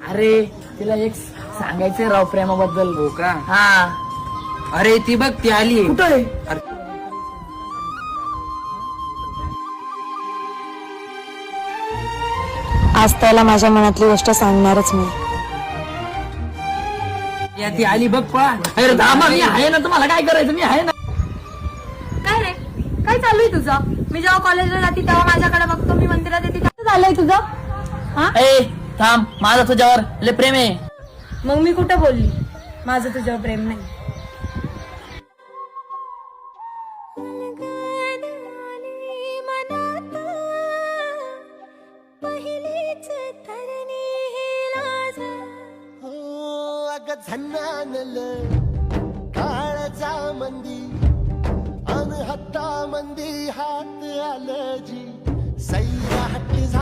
अरे तिला एक सांगायचंय राव प्रेमाबद्दल. हो का? हा. अरे ती बघ ती आली. कुठं आहे? आज त्याला माझ्या मनातली गोष्ट सांगणारच मी. या ती आली बघ पळा. अरे थांबा, मी आहे ना, तुम्हाला काय करायचं, मी आहे ना. काय रे, काय चालू आहे तुझं? मी जेव्हा कॉलेजला जाते तेव्हा माझ्याकडे बघतो, मी मंदिरात येते काय झालंय तुझं? हा, ए थांब, माझं तुझ्यावर लय प्रेम आहे. मग मी कुठं बोलली माझं तुझ्यावर प्रेम नाही? झन्नानल काळजा मंदी अन हत्ता मंदी हात आलं जी सैरा हट्टी